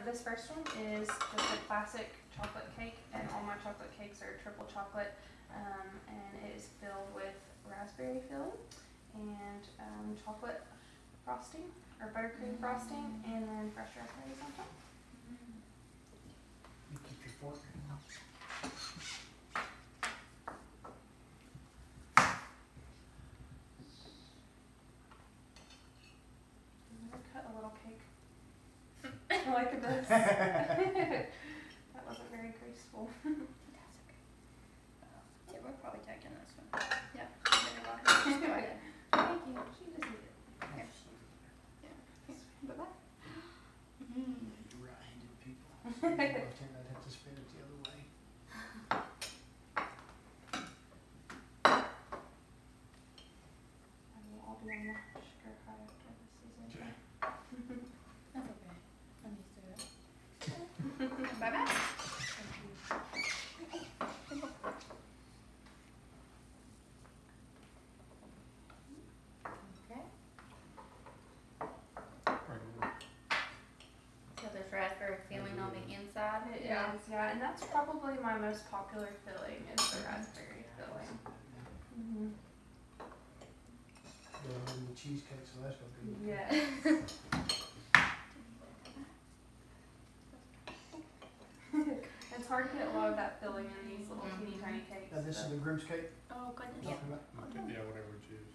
This first one is just a classic chocolate cake, and all my chocolate cakes are triple chocolate, and it is filled with raspberry filling and chocolate frosting or buttercream frosting, and then fresh raspberries on top. You keep your fork. Cut a little cake like this. That wasn't very graceful. That's okay. Yeah, we're probably taking this one. Yeah. Just go ahead. Thank you. She just needed it. Here. Yeah. Bye-bye. You right-handed people. So I'd have to spin it the other way. And we'll all be on the sugar high after this season. Okay. That's okay. I'm used to it. Bye-bye. Okay. So there's raspberry filling on the inside. It is, yeah, and that's probably my most popular filling is the raspberry filling. Mm-hmm. Yeah, and the cheesecake, so that's gonna be. Yes. It's hard to get a lot of that filling in these little teeny tiny cakes. Now this is the Grimm's cake? Oh, goodness. Talking about? Yeah, whatever we choose.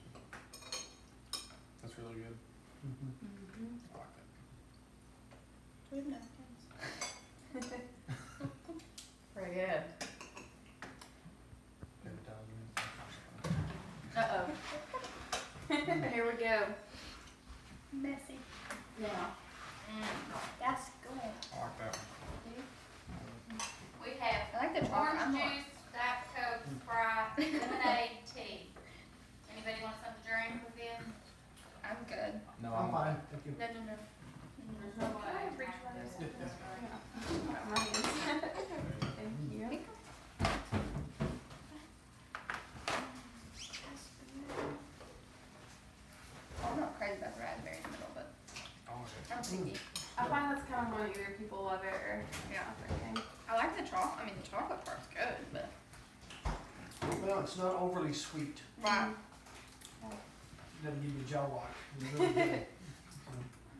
That's really good. Mhm. I like that. Do we have napkins? Pretty good. Every time Uh-oh. Here we go. Messy. Yeah. That's good. I like that one. We have I like the chocolate. orange juice, Diet Coke, Sprite, lemonade, tea. Anybody want something to drink with them? I'm good. No, I'm fine, thank you. No, no, no. There's no way. Can I reach one of those? Yeah. Got my hands. Thank you. I'm not crazy about the raspberry in the middle, but I like it. I'm picky. I find that's kind of one either people love it or Yeah. not their thing. I like the chocolate. I mean, the chocolate part's good, but. Well, it's not overly sweet. Right. Doesn't give you jaw lock. It's really good.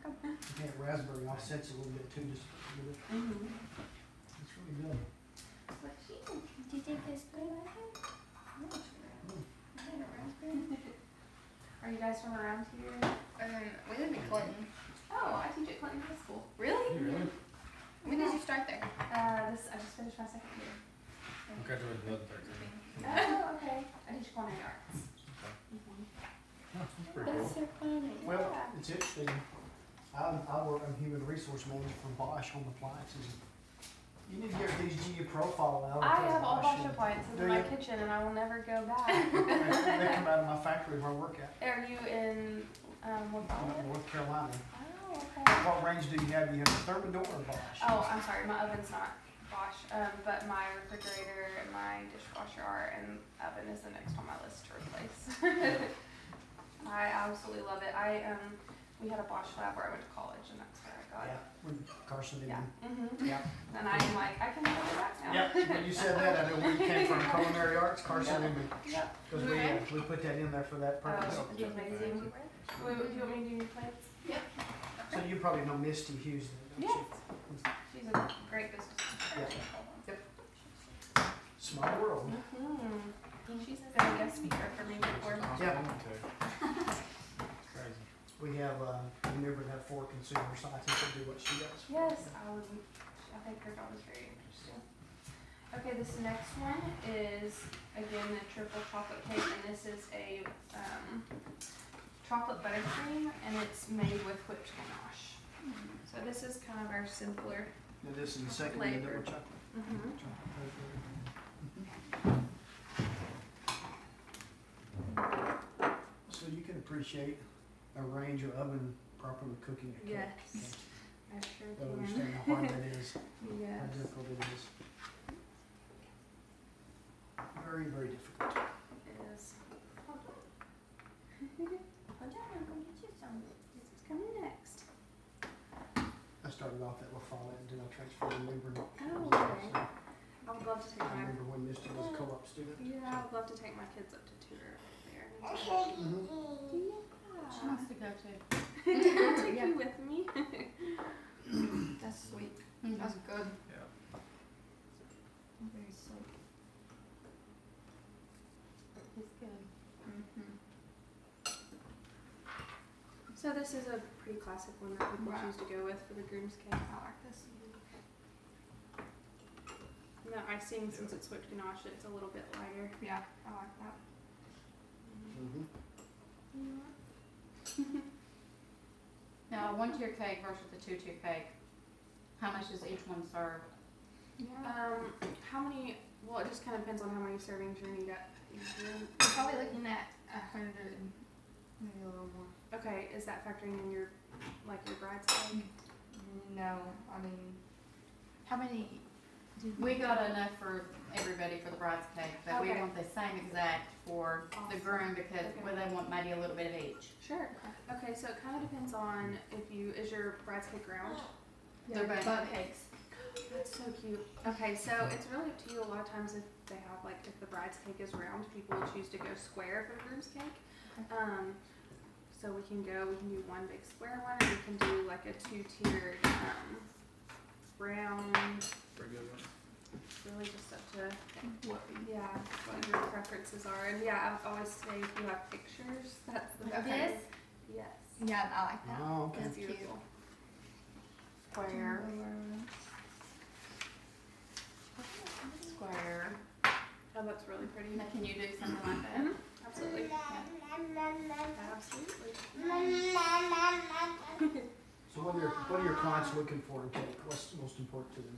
You can't raspberry offsets a little bit too, just a little bit. Mm-hmm. It's really good. Do you think this good? Are you guys from around here? We live in Clinton. Oh, I teach at Clinton High School. Really? Really? When did you start there? I just finished my second year. I graduated in 2013. Oh, okay. I teach culinary arts. Mm-hmm. That's pretty cool. so funny. Well, it's interesting. I'm human resource manager for Bosch Home Appliances. You need to get these G profile out. I have all Bosch appliances Do in my you? kitchen, and I will never go back. They come out of my factory where I work at, Are you in what college? North Carolina. Oh, okay. What range do you have? You have a Thermador or Bosch? Oh, I'm sorry, my oven's not Bosch, but my refrigerator and my dishwasher are, and oven is the next on my list to replace. I absolutely love it. We had a Bosch lab where I went to college, and that's where I got it. Yeah, when Carson did. Yeah. Mm-hmm. Yeah. And I'm like, I can go back now. Yeah, when you said that, I know we came from culinary arts, Carson and Yep. because we put that in there for that purpose. Oh, it's amazing. Do you want me to do your plates? So you probably know Misty Hughes. Then, don't Yes. She's a great business. you? Small world. Mm-hmm. She's been a guest speaker for me before. Yeah. Crazy. We have, we never have 4 consumer scientists that do what she does. Yes, I think her job is very interesting. Okay, this next one is, again, the triple chocolate cake, and this is a chocolate buttercream, and it's made with whipped ganache. So this is kind of our simpler. Now this is the second one, the Flavor. double chocolate. Mm-hmm. So you can appreciate a range of oven properly cooking a cake. Yes, I sure You'll can. understand how hard that is, how Yes. difficult it is. Very, very difficult. It is. Hold on. Hold on, I'm gonna get you some. This is coming next. I started started off at La Follette, and then I transferred to New Bern. Oh, okay. I would love to take I my, remember when Misty was a co-op student. yeah, I would love to take my kids up to tour there. Mhm. She wants to go too. I'll take you with me. That's sweet. That's good. Yeah. Very sweet. It's good. Mm-hmm. So this is a pretty classic one that people Right. choose to go with for the groom's cake. I like this. And the icing, since it's whipped ganache, it's a little bit lighter. Yeah, I like that. Mhm. Now, a 1-tier cake versus a 2-tier cake, how much does each one serve? Yeah. How many? Well, it just kind of depends on how many servings you're gonna eat at each room. We're probably looking at 100, maybe a little more. Okay, is that factoring in your bride's cake? No, I mean, how many? We got enough for everybody for the bride's cake, but we Okay. want the same exact for the Awesome. groom because Okay. well, they want maybe a little bit of each. Sure. Okay, so it kind of depends on is your bride's cake round? They're both butt cakes. That's so cute. Okay, so it's really up to you. A lot of times if they have if the bride's cake is round, people will choose to go square for the groom's cake. Okay. So we can do one big square one, or we can do like a 2-tiered round. Pretty good one. It's really just up to What? what your preferences are. And yeah, I always say if you have pictures, that's the Okay. best. Yes. Yeah, I like that. Oh, okay. That's That's beautiful. Square. Square. Oh, that's really pretty. Now, can you do something like that? Mhm. Absolutely. Absolutely. So what are your clients looking for in cake? What's most important to them?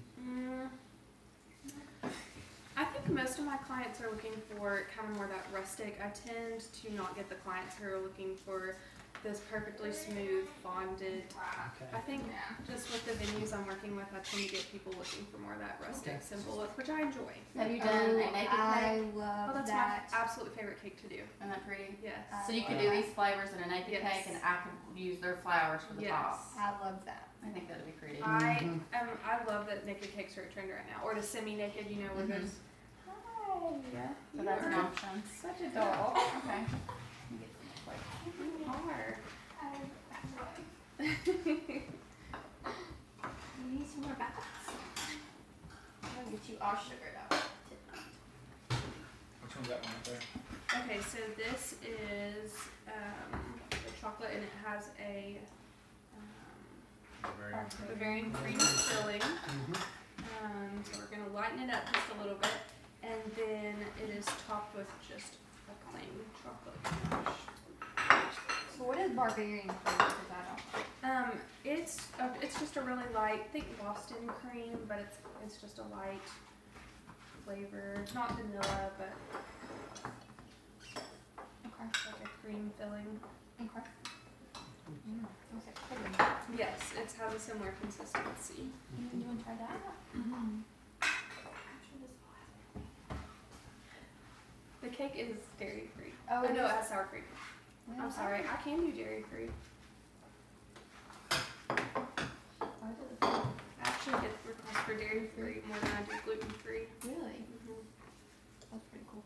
I think most of my clients are looking for kind of more that rustic. I tend to not get the clients who are looking for this perfectly smooth bonded. Okay. I think Yeah. just with the venues I'm working with, I tend to get people looking for more of that rustic, Okay. simple look, which I enjoy. Have you done a naked I cake? love Oh, that's that. my absolute favorite cake to do. Isn't that pretty? Yes. So you could do these flavors in a naked Yes. cake, and I could use their flowers for the top. Yes. I love that. I think that'd be pretty. I love that naked cakes are a trend right now, or the semi-naked. You know, where Mhm. there's. Hi. Yeah. So that's an option. Such a doll. Okay. Let me get some flavor. You are. You need some more baths. I'll get you all sugared up. Which one's that one right there? Okay, so this is the chocolate, and it has a Bavarian. Bavarian cream filling. Mhm. So we're gonna lighten it up just a little bit, and then it is topped with just a plain chocolate ganache. So what is Barbarian cream? Because I don't. It's just a really light, think Boston cream, but it's just a light flavor, not vanilla, but Okay. like a cream filling. Okay. Looks like pudding. Yes, it has a similar consistency. You want to try that? The cake is dairy free. Oh, Oh, it no, is? it has sour cream. I'm sorry, I can do dairy free. I actually get requests for dairy free more than I do gluten free. Really? That's pretty cool.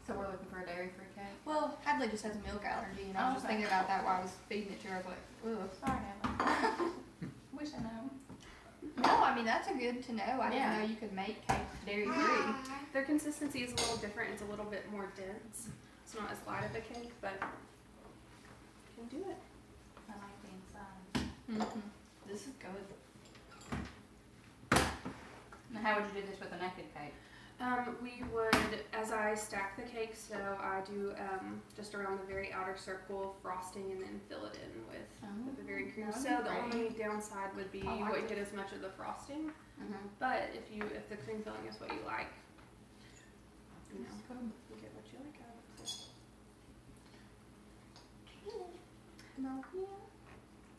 So we're looking for a dairy-free cake. Well, Hadley just has a milk allergy, and I was just Okay. thinking about that while I was feeding it to her. I was like, ugh. Sorry, Emma. Wish I know. No, I mean, that's a good to know. I Yeah. didn't know you could make cake dairy-free. Their consistency is a little different. It's a little bit more dense. It's not as light of a cake, but you can do it. I like the inside. Mm-hmm. This is good. Now, how would you do this with a naked cake? We would, as I stack the cake, so I do just around the very outer circle frosting and then fill it in with the Bavarian cream. That would So be the great. only downside would be I you like wouldn't it. get as much of the frosting. Mm-hmm. But if the cream filling is what you like, you know, Good. you get what you like out of it. No. Yeah.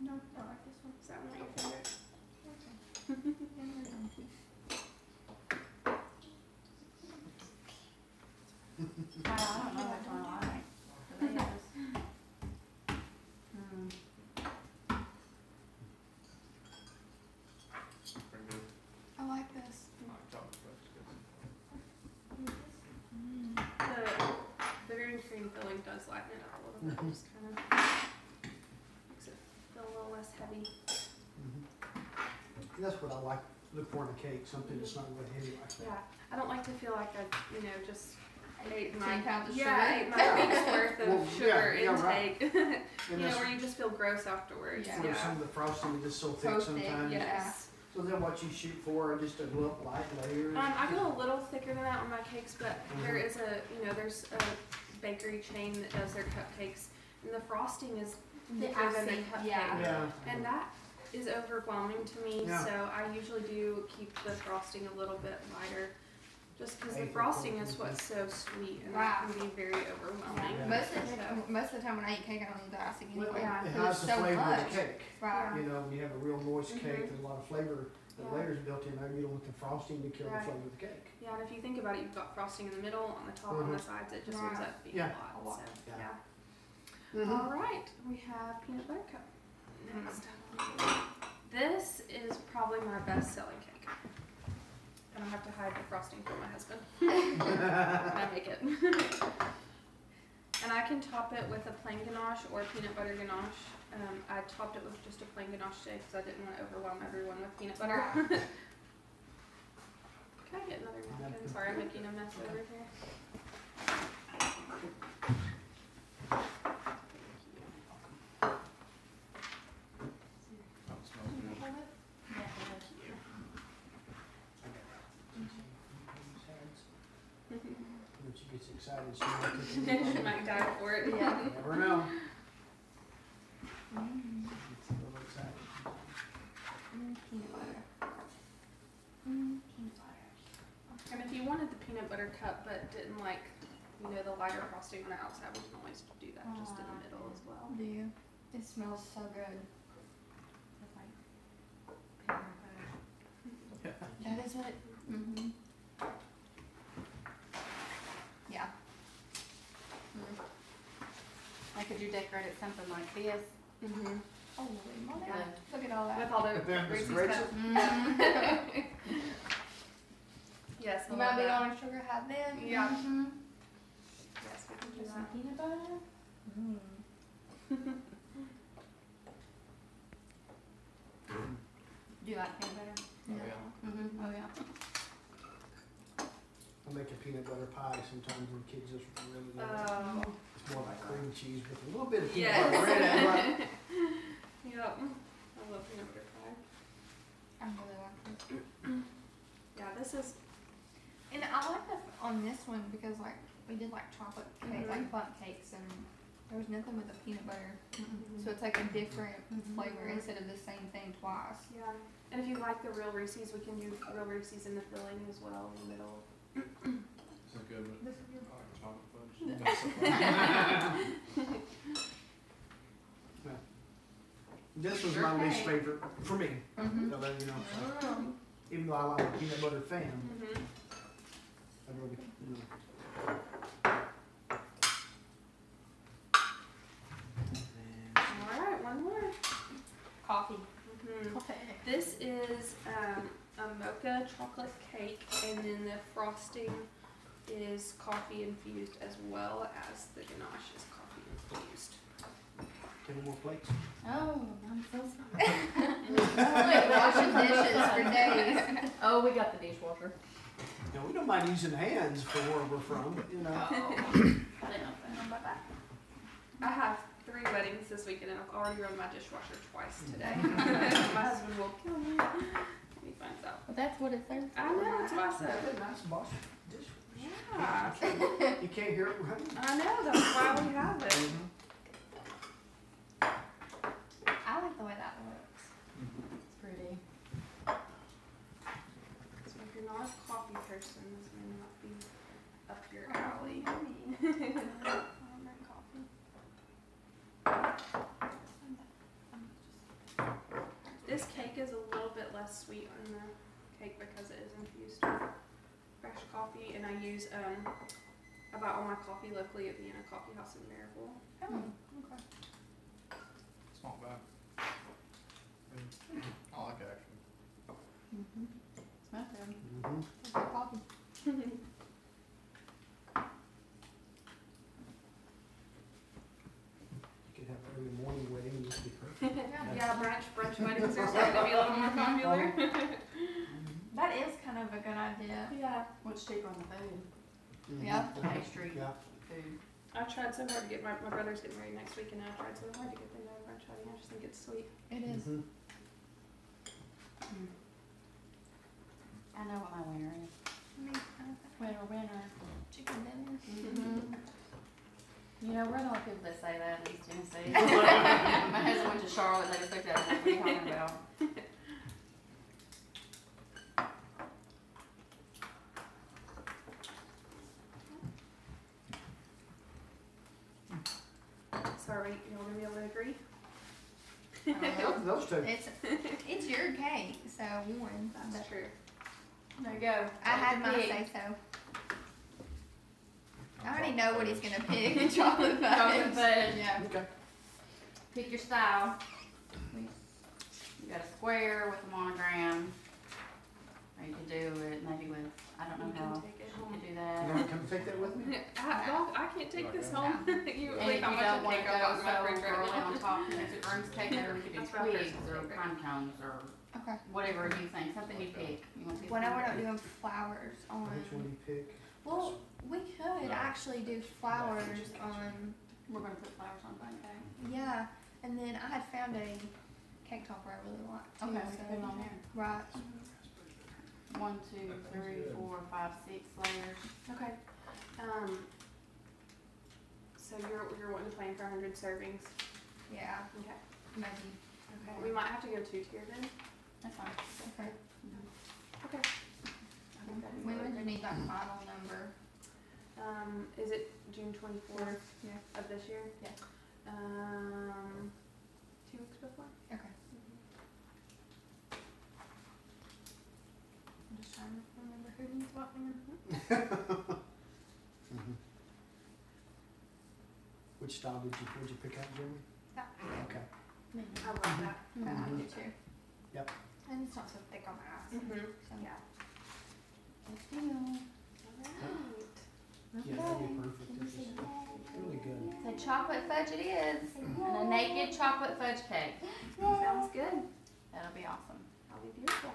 No, I like this one. Is that one your favorite? I don't know which one I like. It is. filling does lighten it up a little bit, Mhm. just kind of makes it feel a little less heavy. And that's what I like, look for in a cake, something that's not really heavy like that. Yeah, I don't like to feel like I, just ate 10 my pounds of yeah, sugar. ate my week's worth of Well, sugar yeah, right. intake. And Where that's you just feel gross afterwards. Yeah. where some of the frosting is just so thick So thick, sometimes. Yes. So then what you shoot for are just a little light layers? I go a little thicker than that on my cakes, but there Mhm. is there's a bakery chain that does their cupcakes, and the frosting is thicker than the cupcake. Yeah. Yeah. And that is overwhelming to me, Yeah. so I usually do keep the frosting a little bit lighter, just because the April frosting is cookies. what's so sweet, and Wow. that can be very overwhelming. Yeah. Most of the time when I eat cake, I don't need the icing Well, anyway. Yeah. it because has the there's so flavor much. of the cake. Right. You know, when you have a real moist cake, Mhm. there's a lot of flavor, the Yeah. layers built in there, you don't want the frosting to kill the Right. flavor of the cake. Yeah, and if you think about it, you've got frosting in the middle, on the top, on the Mhm. sides, it just Right. ends up being Yeah. a A lot. lot. So, Yeah. yeah. All right, we have peanut butter cup next. This is probably my best selling cake. I don't have to hide the frosting from my husband. I make it. And I can top it with a plain ganache or peanut butter ganache. I topped it with just a plain ganache today because I didn't want to overwhelm everyone with peanut butter. Can I get another napkin? Sorry, I'm making a mess over here. That smells good. When she gets excited, she might She take might die for it. Yeah. You never know. Mm. Gets a little excited. Peanut butter. Peanut butter. And if you wanted the peanut butter cup but didn't like, the lighter frosting on the outside, we can always do that just in the middle as well. Do you? It smells so good. That is what it. Mm-hmm. Yeah. Like, could you decorate it something like this? Mm-hmm. Holy moly! Yeah. Look at all that. With all the But then Reese's Reese's- cups. Mhm. Yes, I You love might be that. on a sugar high then. Yeah. Mm-hmm. Yes, we can do Just some that. peanut butter. Do you like peanut butter? Oh, yeah. Mm-hmm, oh, yeah. I make a peanut butter pie sometimes and kids just really love it. Oh, It's more like cream cheese with a little bit of peanut yes. butter in it. Right? Yep. I love peanut butter pie. I really like this. Yeah, this is, And I like the on this one because like we did like chocolate cake, Mhm. like bundt cakes, and there was nothing with the peanut butter, Mm-mm. so it's like a different Mhm. flavor instead of the same thing twice. yeah. And if you like the real Reese's, we can do real Reese's in the filling as well in the middle. Is it good with This is your chocolate fudge? This was my least Okay. favorite for me. Mm-hmm. So that, so even though I like a peanut butter fan, Mm-hmm. I really, Alright, one more. Coffee. Mm-hmm. This is a mocha chocolate cake, and then the frosting is coffee infused as well as the ganache is coffee infused. 10 more plates. Oh, I'm so sorry. Washing dishes for days. Oh, we got the dishwasher. Now, we don't mind using hands for where we're from, but you know. I didn't know that. I have 3 weddings this weekend, and I've already run my dishwasher twice today. My husband will kill me when he finds out. But that's what it's there for. I know, it's awesome. That's a nice Bosch dish. Yeah, You can't hear it running. I know, that's why we have it. I like the way that looks. It's pretty. So if you're not a coffee person, this may not be up your alley. This cake is a little bit less sweet on the cake because it is infused with fresh coffee, and I use I buy all my coffee locally at Vienna Coffee House in Maryville. Oh, okay. It's not bad. I like it actually. Mm-hmm. Smells good. Mm-hmm. It's like coffee. because they're starting to be a little more popular. That is kind of a good idea. Yeah, What's cheaper on the food? Mhm. Yeah. Pastry, Yeah. food. I've tried so hard to get my brother's getting married next week, and I've tried so hard to get them to have French wedding. I just think it's sweet. It is. Mhm. I know what my winner is. Winner. Chicken dinner. Mm-hmm. You know, we're the only people that say that in East Tennessee. My husband went to Charlotte, they just looked at us like, what are you talking about? So are you all gonna be able to agree? Those two. It's your cake, so one. That's true. There you go. I had my Pick. say so. I already know what he's gonna pick. Chocolate fudge. Chocolate fudge. Yeah. Okay. Pick your style. You got a square with a monogram. Or you could do it maybe with, I don't know You how can take it you home. could do You that. gonna come take that with me? I can't take this home. You And if wait, you how much don't of want to cake go I've got in my so fridge right early now. on top, you know, if it brings cake, or we could do That's my twigs personal or favorite. pine cones or Okay. whatever you think, something you pick. You want to Well, now we're not doing flowers on. Which one do you pick? Well, we could actually do flowers on. We're gonna put flowers on bunny cake. Yeah, and then I had found a cake topper I really like too. Okay, we so, can put it on there. Right. 1, 2, 3, 4, 5, 6 layers. Okay. So you're wanting to plan for 100 servings. Yeah. Okay. Maybe. Okay. We might have to go 2-tier then. That's fine. Okay. Okay. I think that'd be When really would you good. need that final number? Is it June 24th Yeah. of this year? Yeah. 2 weeks before? Okay. I'm just trying to remember who needs what when. Mhm. Which style would you pick out, Jeremy? That. Okay. I love that. Okay, I Mhm. do too. Yep. And it's not so thick on my ass. Mm-hmm. So. Yeah. Good deal. Alright. Yeah, that'd be perfect. This is really good. So chocolate fudge it is. And a naked chocolate fudge cake. Sounds good. That'll be awesome. That'll be beautiful.